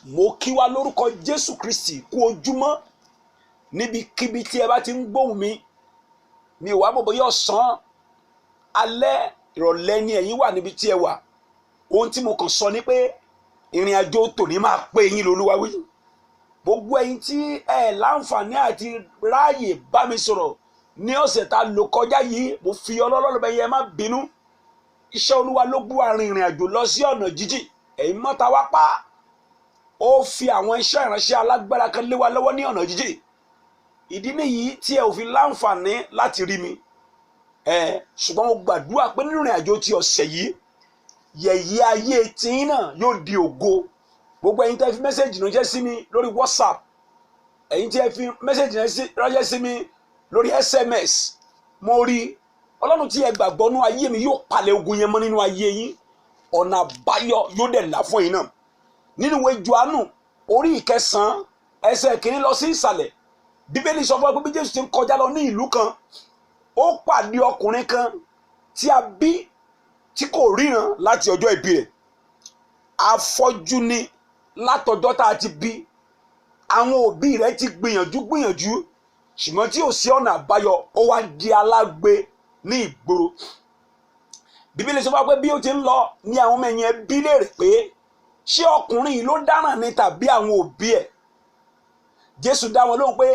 mo kí wa lórúkọ Jésù Kristi kú ojúmọ́ níbikíbi tí ẹ bá ti ń gbóhùn mi ò wá mọ̀ bóyá ọ̀sán alẹ́ ìrọ̀lẹ́ ni ẹ̀yin wà níbi tí ẹ wà. Ohun tí mo kàn sọ ni pé ìrìn àjò tòní máa pé yín lolúwa wí. Gbogbo ẹ̀yin tí ẹ láǹfààní àti ráàyè bá mi sọ̀rọ̀ ní ọ̀sẹ̀ tá lò kọjá yìí, mo fi ọlọ́run bẹ̀ yẹn má bínú. Iṣẹ́ olúwa ló bú wa rin ìrìn àjò lọ sí ọ̀nà jíjìn, ẹ̀yin mọ́ta wá pa. Ó fi àwọn iṣẹ́ ìránṣẹ́ alágbára kan lé wa lọ́wọ́ ní ọ̀nà jíjìn. Ìdí nìyí tí ẹ ò fi láǹfààní láti rí mi. Ṣùgbọ́n mo gbàdúrà pé nínú ìrìn àjò ti ọ̀sẹ̀ yìí, yẹ̀yẹ́ ayé tiyín náà yóò di ògo. Gbogbo ẹ̀yin tẹ́ fi mẹ́sẹ̀jì ránṣẹ́ sí mi lórí WhatsApp, ẹ̀yin tí ẹ fi mẹ́sẹ̀jì ránṣẹ́ sí mi lórí SMS, mo rí ọlọ́run tí ẹ gbàgbọ́ nínú ayé mi yóò palẹ̀ ogun yẹn mọ́ nínú ayé yín. Ọ̀nà àbáyọ yóò dẹ̀ là fún yín náà. Nínú ìwé Jòhánù orí 9 ẹsẹ̀ 1 lọ sí ìsàlẹ̀, Bíbélì sọ fún wa pé bí Jésù ti ń kọjá lọ ní ìlú kan, ó pàdé ọkùnrin kan tí a bí tí kò ríran láti ọjọ́ ìbí rẹ̀. Afọ́jú ni látọjọ́ tá a ti bí. Àwọn òbí rẹ̀ ti gbìyànjú ṣùgbọ́n tí ò sí ọ̀nà àbáyọ, ó wá di alágbe ní ìgboro. Bíbélì sọ fún wa pé bí ó ti ń lọ ní àwọn ọmọ ẹ̀yìn bi léèrè pé ṣé ọkùnrin yìí ló dáràn ni tàbí àwọn òbí ẹ̀. Jésù dá wọn lóhùn pé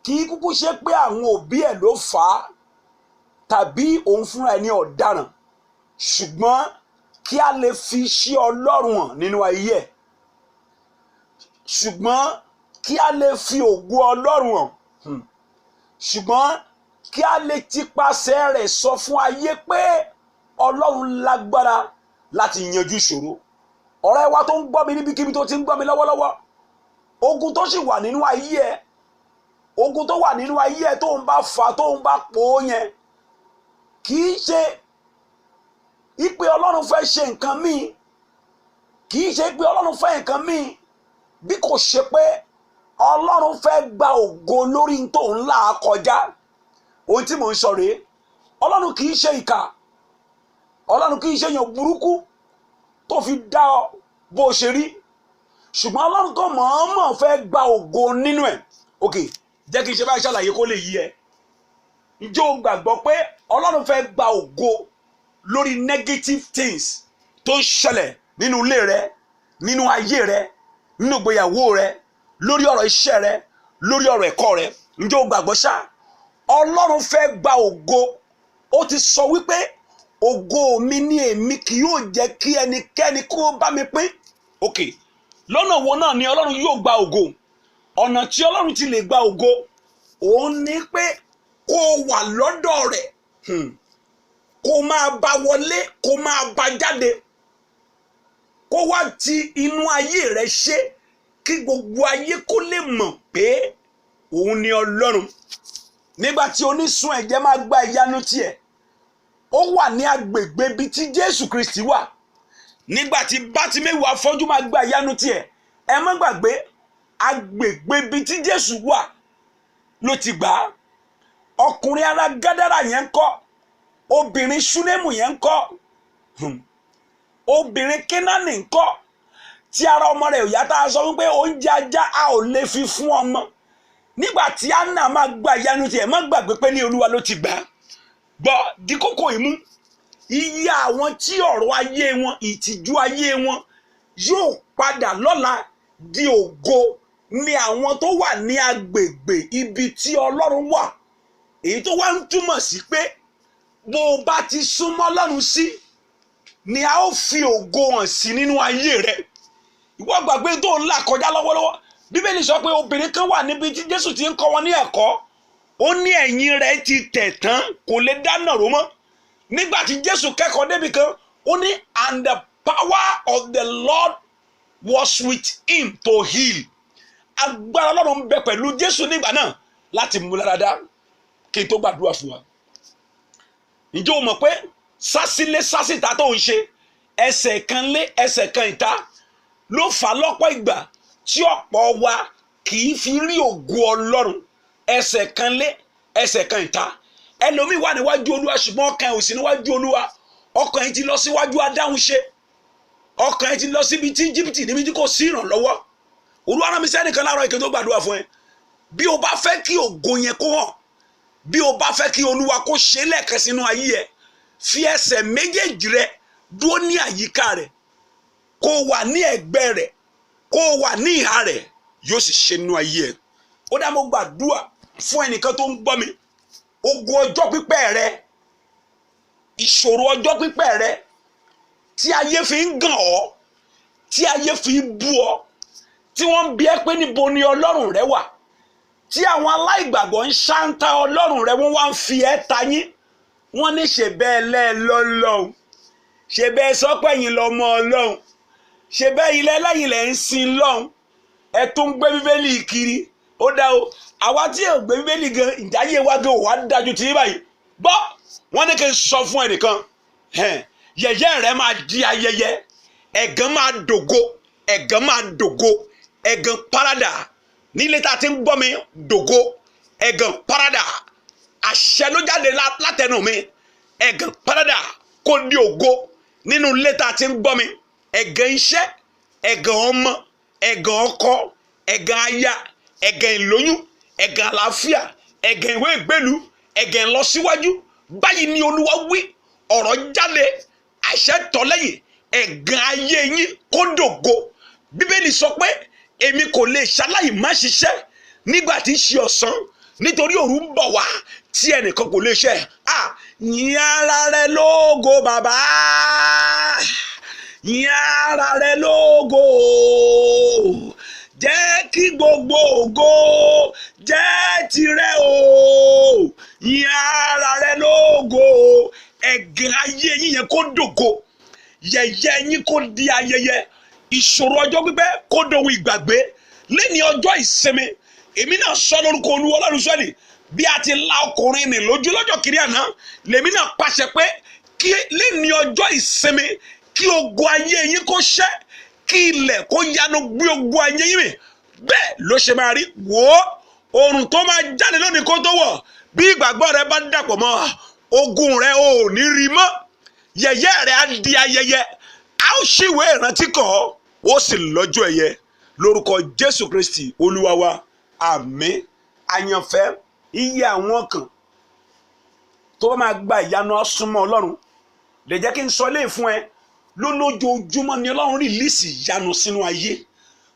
kì í kúkú ṣe pé àwọn òbí ẹ̀ ló fà á tàbí òun fúnra ẹ̀ ní ọ̀daràn, ṣùgbọ́n kí a lè fi iṣẹ́ Ọlọ́run hàn nínú ayé ẹ̀, ṣùgbọ́n kí a lè fi ògo Ọlọ́run hàn, ṣùgbọ́n kí a lè tipasẹ̀ rẹ̀ sọ fún ayé pé Ọlọ́run lágbára láti yanjú ìṣòro. Ọ̀rẹ́ wa tó ń gbọ́ mi níbikíbi tó ti ń gbọ́ mi lọ́wọ́lọ́wọ́, ogun tó sì wà nínú ayé ẹ̀, ogun tó wà nínú ayé ẹ̀ tó ń bá fà tó ń bá pò ó yẹn, kì í ṣe ìpè Ọlọ́run fẹ́ ṣe nǹkan míì, kì í ṣe pé Ọlọ́run fẹ́ nǹkan míì, bí kò ṣe pé Ọlọ́run fẹ́ gba ògo lórí tó ń là kọjá. Ohun tí mò ń sọ rèé, Ọlọ́run kì í ṣe ìkà, Ọlọ́run kì í ṣe èèyàn burúkú tó fi dá ọ bó ṣe rí, ṣùgbọ́n Ọlọ́run tó mọ̀ọ́mọ̀ fẹ́ gba ògo nínú ẹ̀. Ok, jẹ́ kí n ṣe báyìí ṣàlàyé kó lè yí ẹ. Ǹjẹ́ o gbàgbọ́ pé Ọlọ́run fẹ́ gba ògo lórí negative things tó ń ṣẹlẹ̀ nínú ilé rẹ, nínú ayé rẹ, nínú ìgbéyàwó rẹ, lórí ọ̀rọ̀ iṣẹ́ rẹ, lórí ọ̀rọ̀ ẹ̀kọ́ rẹ? Ǹjẹ́ o gbàgbọ́ ṣá? Ọlọ́run fẹ́ gba ògo. Ó ti sọ wípé ògo mi ni èmi kì yóò jẹ́ kí ẹnikẹ́ni kó bá mi pín. Ok, lọ́nà wo náà ni Ọlọ́run yóò gba ògo? Ọ̀nà tí Ọlọ́run ti lè gba ògo òun ni pé kó wà lọ́dọ̀ rẹ̀, kó máa bá wọlé, kó máa bá jáde, kó wá ti inú ayé rẹ̀ ṣe kí gbogbo ayé kó lè mọ̀ pé òun ni Ọlọ́run. Nígbà tí onísun ẹ̀jẹ̀ máa gba ìyanu tiẹ̀, ó wà ní agbègbè ibi tí Jésù Kristi wà. Nígbà tí Bátíméwù afọ́jú máa gba ìyanu tiẹ̀, ẹ má gbàgbé agbègbè ibi tí Jésù wà ló ti gbà á. Ọkùnrin ará Gádárà yẹn ń kọ́, obìnrin Ṣúnémù yẹn ń kọ́, obìnrin Kénáánì ń kọ́, tí ara ọmọ rẹ̀ ò yá tá a sọ wípé oúnjẹ ajá a ò lè fi fún ọmọ. Nígbà tí Ánnà máa gba ìyanu tiẹ̀, má gbàgbé pé ní Olúwa ló ti gbà á. Gbọ́ di kókó ìmú, iye àwọn tí ọ̀rọ̀ ayé wọn, ìtìjú ayé wọn yóò padà lọ́la di ògo ni àwọn tó wà ní agbègbè ibi tí Ọlọ́run wà. Èyí tó wá ń túmọ̀ sí pé bó o bá ti súnmọ́ Ọlọ́run sí ni a ó fi ògo hàn sí nínú ayé rẹ̀. Ìwọ gbàgbé tó ń là kọjá lọ́wọ́lọ́wọ́. Bíbélì sọ pé obìnrin kan wà níbi tí Jésù ti ń kọ́ wọn ní ẹ̀kọ́, ó ní ẹ̀yìn rẹ̀ ti tẹ̀ tán, kò lè dáná ró mọ́. Nígbà tí Jésù kẹ́kọ̀ọ́ débi kan, ó ní and the power of the Lord was with him to heal. Agbára Ọlọ́run ń bẹ pẹ̀lú Jésù nígbà náà láti mú lára dá. Kí n tó gbàdúrà fún wa. Ǹjẹ́ o mọ̀ pé sásílé sásíta tó ń ṣe ẹsẹ̀ kan lé ẹsẹ̀ kan ìta ló fà lọ́pọ̀ ìgbà tí ọ̀pọ̀ wa kì í fi rí ògo Ọlọ́run? Ẹsẹ̀ kan lé ẹsẹ̀ kan ìta. Ẹlòmíì wà níwájú Olúwa ṣùgbọ́n ọkàn ẹ̀ ò sí níwájú Olúwa. Ọkàn ẹ̀ ti lọ síwájú adáhunṣe. Ọkàn ẹ̀ ti lọ síbi tí Íjíbítì níbi tí kò sí ìrànlọ́wọ́. Olúwa rán mi sẹ́nìkan láàárọ̀ ìkẹ́ tó gbàdúrà fún ẹ bí o bá fẹ́ kí ògo yẹn kó hàn bí o bá fẹ́ kí Olúwa kó ṣe lẹ́ẹ̀kan sínú ayé ẹ fi ẹsẹ̀ méjèèjì rẹ dúró ní àyíká rẹ kó wà ní ẹ̀gbẹ́ rẹ kó wà ní ìhà rẹ yóò sì ṣe nínú ayé ẹ. Ó dá mo gbàdúrà fún ẹnìkan tó ń gbọ́ mi ogun ọjọ́ pípẹ́ rẹ ìṣòro ọjọ́ pípẹ́ rẹ tí ayé fi ń gàn ọ́ tí ayé fi ń bú ọ tí wọ́n ń bi ẹ́ pé níbo ni Ọlọ́run rẹ wà tí àwọn aláìgbàgbọ́ ń ṣáńtà Ọlọ́run rẹ wọ́n wá ń fi ẹ́ ta yín wọ́n ní ṣe bẹ́ẹ̀ lọ́lọ́run ṣe bẹ́ẹ̀ sọ́pẹ́ yín lọ́mọ Ọlọ́run ṣe bẹ́ẹ̀ ilẹ̀ lẹ́yìn lẹ́ ń sin lọ́hùn ẹ tún gbé bíbélì kiri ó dá o àwa tí ò gbé bíbélì gan ìdáyé wa gan wà dájú tí báyìí gbọ́ wọ́n ní kí n sọ fún ẹnìkan yẹ̀yẹ́ rẹ máa di ayẹyẹ ẹ̀gàn máa dògo ẹ̀gàn máa dògo ẹ̀gàn parada nílé tá a ti ń gbọ́ mi dògo ẹ̀gàn parada àṣẹ ló jáde látẹnu mi ẹ̀gàn parada kò di ògo nínú ilé tá a ti ń gbọ́ mi ẹ̀gàn iṣẹ́ ẹ̀gàn ọmọ ẹ̀gàn ọkọ ẹ̀gàn aya ẹ̀gàn ìlóyún ẹ̀gàn àlàáfíà ẹ̀gàn ìwé ìgbélú ẹ̀gàn ìlọsíwájú báyìí ni Olúwa wí ọ̀rọ̀ jáde àṣẹ tọ́lẹ́yìn ẹ̀gàn ayé yín kó dògo Bíbélì sọ pé èmi kò lè ṣaláì má ṣiṣẹ́ nígbà tí í ṣe ọ̀sán nítorí òru ń bọ̀ wá tí ẹnìkan kò lè ṣe yìn ara rẹ lógo bàbá yìn ara rẹ lógo jẹ́ kí gbogbo ògo jẹ́ tirẹ̀ o yìn ara rẹ lógo ẹ̀gàn ayé yín yẹn kó dògo yẹ̀yẹ́ yín kó di ayẹyẹ ìṣòro ọjọ́ pípẹ́ kó dohun ìgbàgbé lẹ́ni ọjọ́ ìsinmi èmi náà sọ lórúkọ Olúwa Ọlọ́run sọ́ni bí a ti la ọkùnrin nì lójú lọ́jọ́ kiri àná lèmi náà pàṣẹ pé kí lẹ́ni ọjọ́ ìsinmi kí ogun ayé yín kó ṣẹ́ kí ilẹ̀ kó yanu gbé ogun ayé yín mi bẹ́ẹ̀ ló ṣe máa rí wò ó oòrùn tó máa jáde lónìí kó tó wọ̀ bí ìgbàgbọ́ rẹ bá dàpọ̀ mọ́ ogun rẹ ò ní rí mọ́ yẹ̀yẹ́ rẹ á di ayẹyẹ a ó ṣìwé ìrántí kàn ọ́ ó sì lọ́jọ́ ẹ̀yẹ lórúkọ Jésù Kristi Olúwa wa àmín. Àyànfẹ́ iye àwọn kan tó máa gba ìyanu asúnmọ́ Ọlọ́run lè jẹ́ kí n sọ léè fún ẹ lójoojúmọ́ ni Ọlọ́run rìlíìsì ìyanu sínú ayé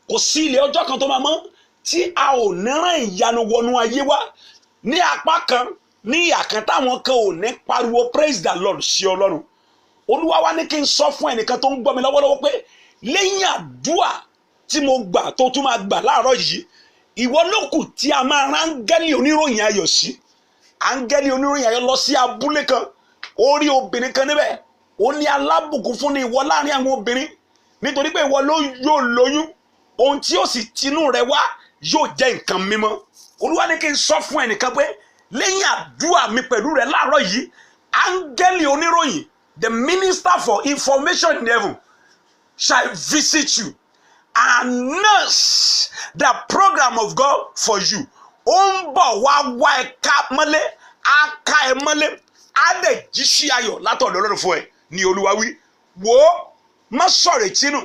kò sí ilé ọjọ́ kan tó máa mọ́ tí a ò ní rán ìyanu wọnú ayé wa ní apá kan ní ìyà kan táwọn kan ò ní pariwo praise the Lord sí Ọlọ́run. Olúwa wa ní kí n sọ fún ẹnìkan tó ń gbọ́ mi lọ́wọ́lọ́wọ́ pé lẹ́yìn àdúà tí mo gbà tó tún máa gbà láàárọ̀ yìí ìwọ lókù tí a máa rán áńgẹ́lì oníròyìn ayọ̀ sí áńgẹ́lì oníròyìn ayọ̀ lọ sí abúlé kan ó rí obìnrin kan níbẹ̀ ó ní alábùkún fún ní ìwọ láàrin àwọn obìnrin nítorí pé ìwọ ló yóò lóyún ohun tí ó sì tinú rẹ wá yóò jẹ́ nǹkan mímọ́. Olúwa ní kí n sọ fún ẹnìkan pé lẹ́yìn àdúà mi pẹ̀lú rẹ láàárọ̀ yìí áńgẹ́lì oníròyìn the minister for information in heaven shall visit you and nurse the program of God for you. Ó ń bọ̀ wá ẹ̀ka mọ́lé aka ẹ̀ mọ́lé á lè jí sí ayọ̀ látọ̀dọ̀ Ọlọ́run fún ẹ ní Olúwa wí. Wò ó má sọ̀rọ̀ ìtinú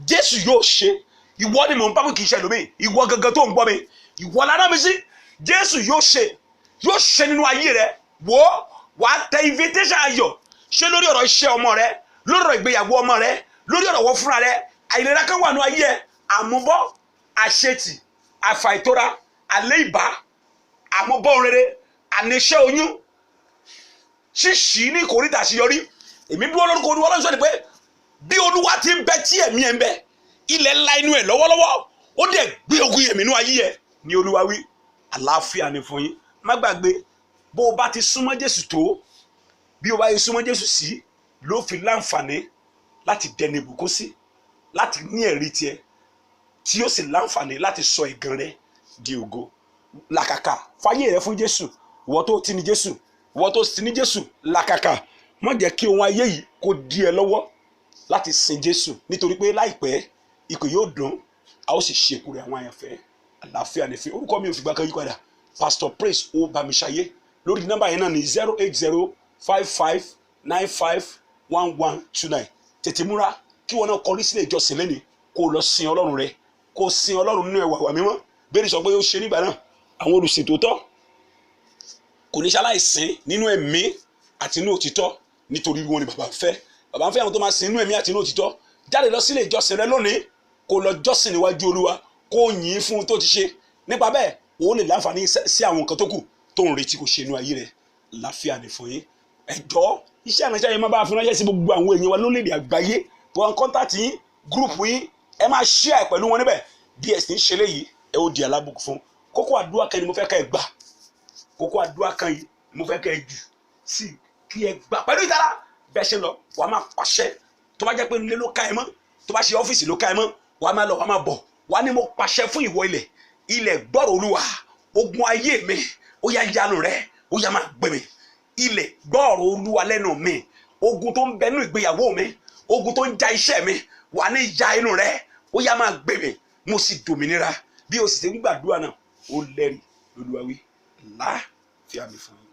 Jésù yóò ṣe ìwọ ni mò ń bámu kì í ṣe lómi ìwọ gangan tó ń gbọ́ mi ìwọ lára mi sí Jésù yóò ṣe nínú ayé rẹ. Wò ó wàá tẹ invitation ayọ̀ ṣe lórí ọ̀rọ̀ iṣẹ́ ọmọ rẹ lórí ọ̀rọ̀ ìgbéyàwó ọmọ rẹ lórí ọ̀rọ̀ wọ́n fúnra rẹ àìlera kan wà ní ayé ẹ àmúbọ́ àṣetì àfàìtóra àléìbá àmúbọ́ rere àníṣẹ́ oyún ṣíṣí ní ìkórìtà àṣeyọrí èmi dúró lórúkọ Olúwa Ọlọ́run sọ ni pé bí Olúwa ti ń bẹ tí ẹ̀mí ẹ̀ ń bẹ ilẹ̀ ńlá inú ẹ̀ lọ́wọ́lọ́wọ́ ó dẹ̀ gbé ogun yẹ̀mí inú ayé ẹ̀ ní Olúwa wí àlàáfíà ni fún yín. Má gbàgbé bó o bá ti súnmọ́ Jésù tó bí o bá yẹ súnmọ́ Jésù sí ló fi láǹfààní láti dẹni ìbùkún sí láti ní ẹ̀rí tiẹ̀ tí ó sì láǹfààní láti sọ ìgàn rẹ di ògo. Làkàkà fàyè rẹ fún Jésù ìwọ tó ti ní Jésù ìwọ tó ti ní Jésù làkàkà má jẹ́ kí ohun ayé yìí kó dí ẹ lọ́wọ́ láti sin Jésù nítorí pé láìpẹ́ ikú yóò dùn a ó sì ṣe ìkórè àwọn àyànfẹ́. Àlàáfíà ní fi orúkọ mi ò fìgbà kan yí padà Pastor Praise O Bámiṣayé lórí nọ́mbà yẹn náà ní 08055951129. Tètè múra kí wọn náà kọrí sílé ìjọsìn lẹ́ni kó lọ sin Ọlọ́run rẹ kó sin Ọlọ́run nínú ẹwà wà mímọ́ bẹ́ẹ̀ ni sọ pé ó ṣe nígbà náà àwọn olùsìn tòótọ́ kò ní ṣaláìsìn nínú ẹ̀mí àti inú òtítọ́ nítorí wọn ni bàbá ń fẹ́ àwọn tó máa sin inú ẹ̀mí àti inú òtítọ́ jáde lọ sílé ìjọsìn rẹ lónìí kó lọ jọ́sìn níwájú Olúwa kó yìn fún tó ti ṣe nípa bẹ́ẹ̀ ó lè láǹfààní sí àwọn nǹkan tó kù tó ń retí kó ṣe inú ayé rẹ láfíà ní fún yín ẹjọ́ iṣẹ́ ìrìnàṣẹ́ yẹn máa bá fi ránṣẹ́ sí gbogbo àwọn èèyàn wa lórílẹ̀-èdè àgbáyé wọn kọ́ńtàtì yín gúrùpù yín ẹ máa share pẹ̀lú wọn níbẹ̀ bí ẹ̀sìn ṣe léyìí ẹ ó di alábùkún fún kókó àdúrà kan ni mo fẹ́ kẹ́ ẹ gbà kókó àdúrà kan yìí mo fẹ́ kẹ́ ẹ jù sí kí ẹ gbà pẹ̀lú ìtara bẹ́ẹ̀ ṣe lọ wàá máa pàṣẹ tó bá jẹ́ pé nílé ló ká ẹ mọ́ tó bá ṣe ọ́fíìsì ló ká ẹ mọ́ wàá máa lọ wàá máa bọ̀ wàá ní mo pàṣẹ fún ìwọ ilẹ̀ gbọ́rọ̀ Olúwa ogun ayé mi ó yá yanu rẹ ó yá máa gbé mi ilẹ̀ gbọ́rọ̀ Olúwa lẹ́nu mi ogun tó ń bẹ nínú ìgbéyàwó mi ogun tó ń ja iṣẹ́ mi wà ní ìjà inú rẹ ó yá máa gbé mi mo sì dòmìnira bí o sì ṣe ń gbàdúrà náà ó lẹ́rìí lÓlúwa wí láàfíà mi fún mi.